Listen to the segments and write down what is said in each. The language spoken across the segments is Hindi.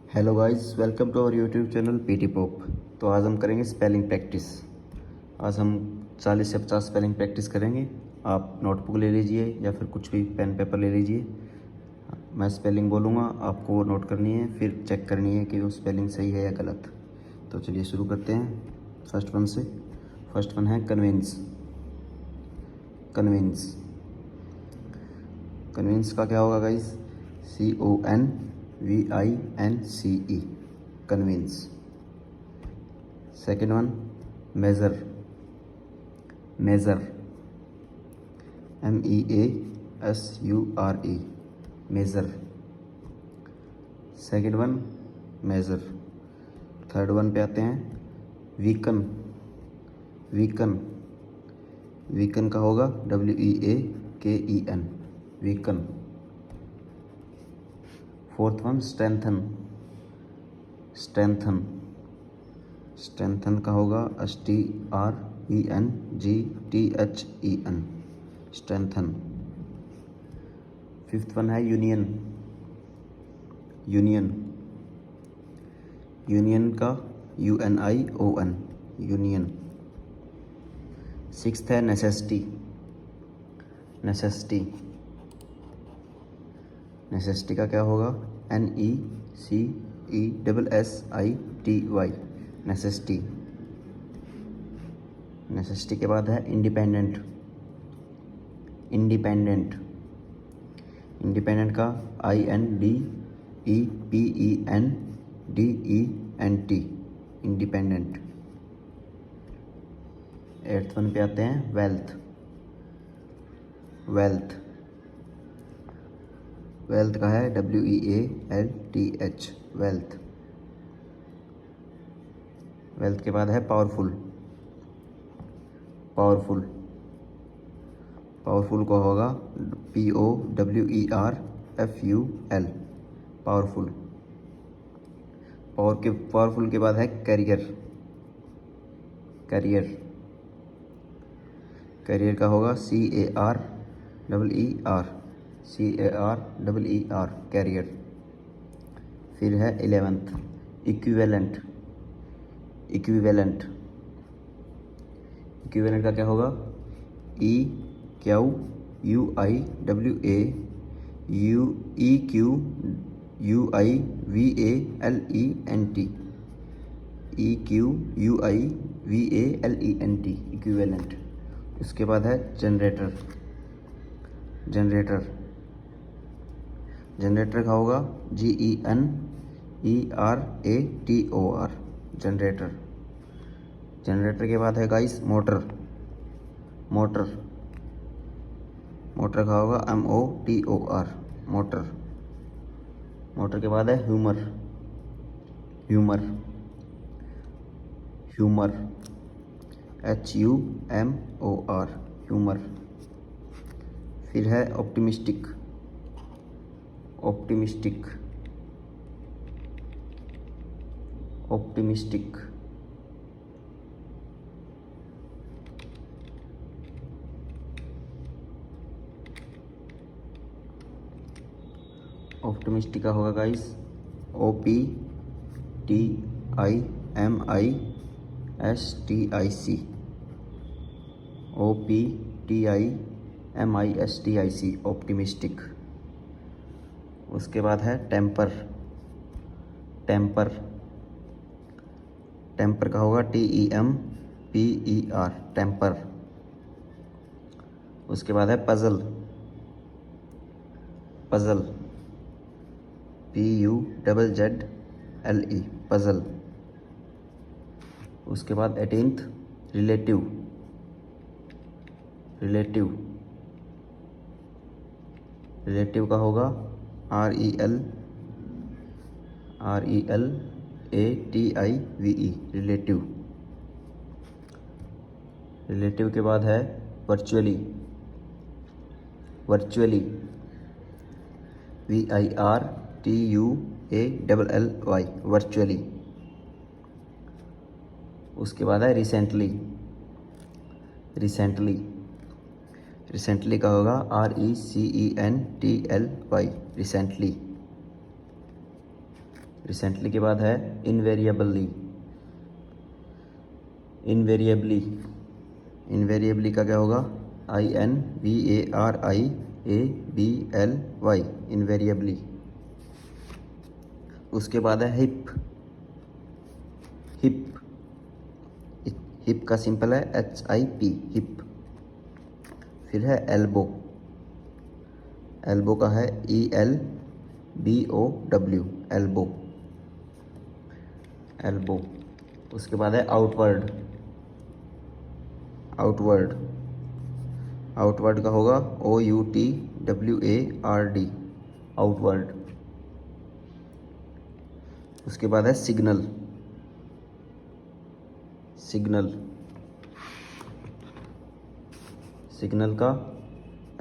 Hello guys, welcome to our YouTube channel PT pop. तो आज हम करेंगे स्पेलिंग प्रैक्टिस। आज हम 40 से 50 स्पेलिंग प्रैक्टिस करेंगे। आप नोटबुक ले लीजिए या फिर कुछ भी पेन पेपर ले लीजिए। मैं स्पेलिंग बोलूँगा, आपको वो नोट करनी है, फिर चेक करनी है कि वो स्पेलिंग सही है या गलत। तो चलिए शुरू करते हैं फर्स्ट वन से। फर्स्ट वन है कन्विंस। कन्विंस कन्विंस का क्या होगा guys? CONVINCE, convince. Second one measure. Measure, MEASURE, measure. Second one measure. Third one पे आते हैं वीकन। वीकन वीकन का होगा WEAKEN, weaken. Fourth one strengthen. Strengthen strengthen का होगा STRENGTHEN, स्ट्रेंथन। फिफ्थ वन है यूनियन। यूनियन यूनियन का UNION, यूनियन। सिक्स्थ है नेसेसिटी। नेसेसिटी नेसेसिटी का क्या होगा? NECESSITY, necessity. नेसेसिटी के बाद है इंडिपेंडेंट। इंडिपेंडेंट इंडिपेंडेंट का INDEPENDENT, इंडिपेंडेंट। एट्थ वन पे आते हैं वेल्थ। वेल्थ वेल्थ का है WEALTH, वेल्थ। वेल्थ के बाद है पावरफुल। पावरफुल पावरफुल का होगा POWERFUL, पावरफुल। पावरफुल के बाद है कैरियर। कैरियर कैरियर का होगा CAREER, कैरियर। फिर है 11th इक्विवेलेंट। इक्विवेलेंट इक्विवेलेंट का क्या होगा? EQUIVALENT, equivalent. उसके बाद है जनरेटर। जनरेटर जनरेटर का होगा GENERATOR, जनरेटर। जनरेटर के बाद है गाइस मोटर। मोटर मोटर का होगा MOTOR, मोटर। मोटर के बाद है humour. Humour humour HUMOR, humour. फिर है ऑप्टिमिस्टिक। ऑप्टिमिस्टिक ऑप्टिमिस्टिक ऑप्टिमिस्टिक का होगा गाइस OPTIMISTIC, OPTIMISTIC, ऑप्टिमिस्टिक। उसके बाद है टेम्पर। टेम्पर टेम्पर का होगा TEMPER, टेम्पर। उसके बाद है पजल। Puzzle PUZZLE, puzzle. उसके बाद 18th रिलेटिव। रिलेटिव रिलेटिव का होगा RELATIVE, रिलेटिव। रिलेटिव के बाद है वर्चुअली। Virtually VIRTUALLY, virtually. उसके बाद है रिसेंटली। रिसेंटली रिसेंटली का होगा RECENTLY, रिसेंटली। रिसेंटली के बाद है इनवेरिएबली। इनवेरिएबली, इनवेरिएबली का क्या होगा? INVARIABLY, invariably. उसके बाद है हिप। हिप, हिप का सिंपल है HIP, हिप। फिर है एल्बो। एल्बो का है ELBOW, एल्बो, एल्बो। उसके बाद है आउटवर्ड। आउटवर्ड, आउटवर्ड का होगा OUTWARD, आउटवर्ड। उसके बाद है सिग्नल। सिग्नल, सिग्नल का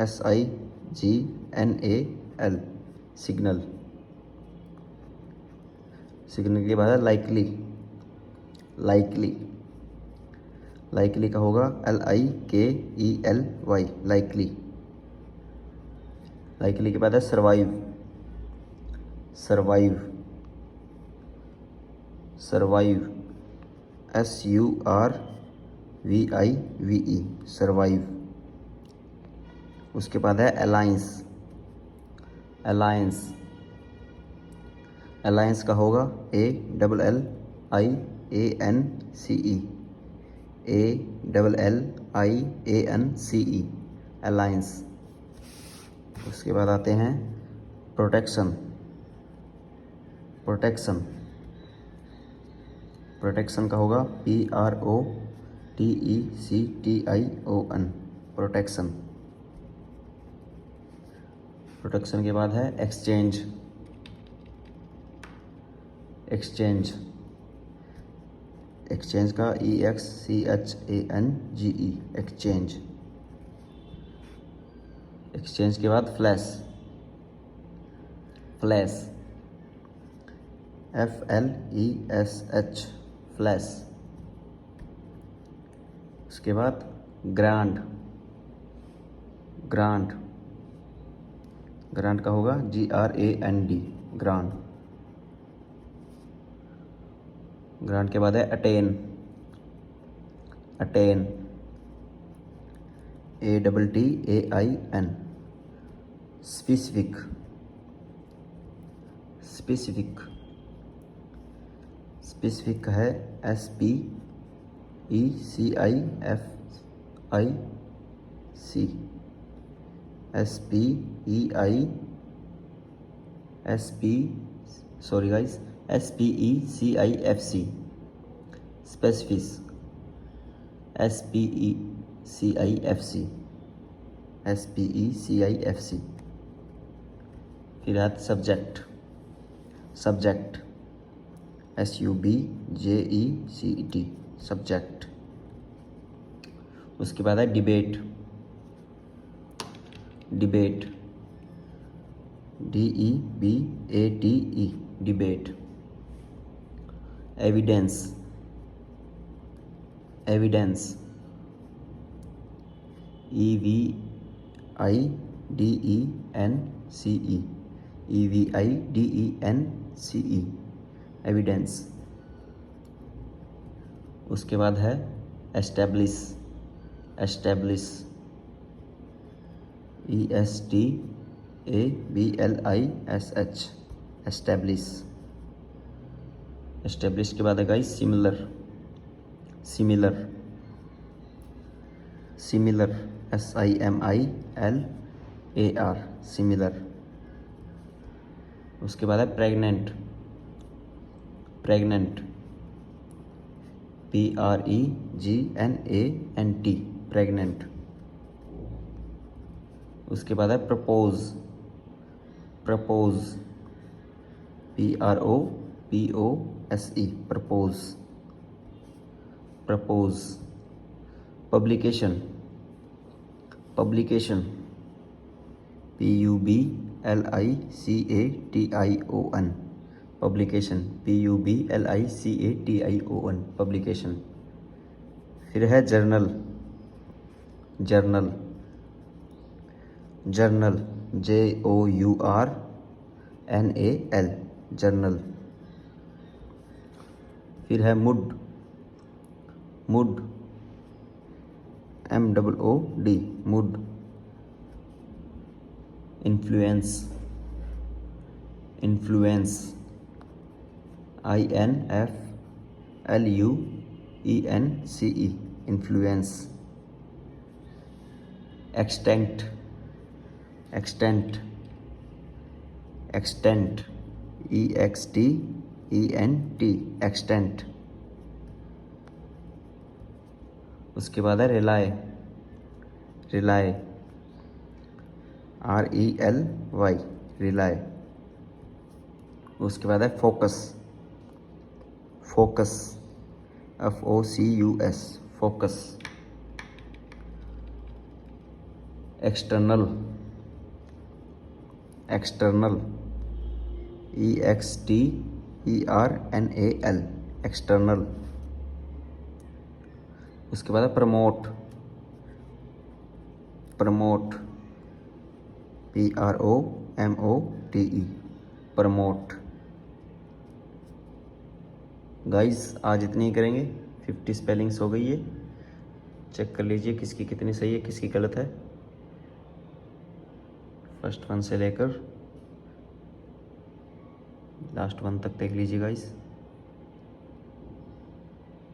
SIGNAL, सिग्नल। सिग्नल के बाद है लाइकली। लाइकली, लाइकली का होगा LIKELY, लाइकली। लाइकली के बाद है survive. Survive, survive SURVIVE, survive. उसके बाद है अलायंस। अलायंस, अलायंस का होगा ALLIANCE, अलायंस। उसके बाद आते हैं प्रोटेक्शन। प्रोटेक्शन, प्रोटेक्शन का होगा PROTECTION, प्रोटेक्शन। प्रोटेक्शन के बाद है एक्सचेंज। एक्सचेंज, एक्सचेंज का EXCHANGE, एक्सचेंज। एक्सचेंज के बाद फ्लैश। Flash FLESH, flash. उसके बाद ग्रांड। ग्रांड, ग्रांड का होगा GRAND, ग्रांड। ग्रांड के बाद है attain. Attain ATTAIN, specific. Specific, specific का है SPECIFC, SPECIFC। फिर है सब्जेक्ट। Subject SUBJECT, subject. उसके बाद है debate. Debate DEBATE, debate. Evidence. Evidence EVIDENCE, evidence. उसके बाद है establish. Establish ESTABLISH, establish. Establish के बाद है guys similar. Similar, similar SIMILAR, similar. उसके बाद है प्रेग्नेंट। Pregnant PREGNANT, pregnant. उसके बाद है propose. Propose PROPOSE, propose. Propose. Publication. Publication PUBLICATION, publication PUBLICATION, publication. फिर है journal. Journal, journal JOURNAL, journal. फिर है मुड, मुड MOOD, मुड। Influence, influence INFLUENCE, influence. Extent, extent, extent EXTENT, extent. उसके बाद है रिलाय, रिलाय RELY, रिलाय। उसके बाद है focus, focus FOCUS, focus. External, external EXTERNAL, external. उसके बाद है promote, promote PROMOTE, promote. Guys आज इतनी ही करेंगे, 50 स्पेलिंग्स हो गई है। चेक कर लीजिए किसकी कितनी सही है, किसकी गलत है। फर्स्ट वन से लेकर लास्ट वन तक देख लीजिए गाइस।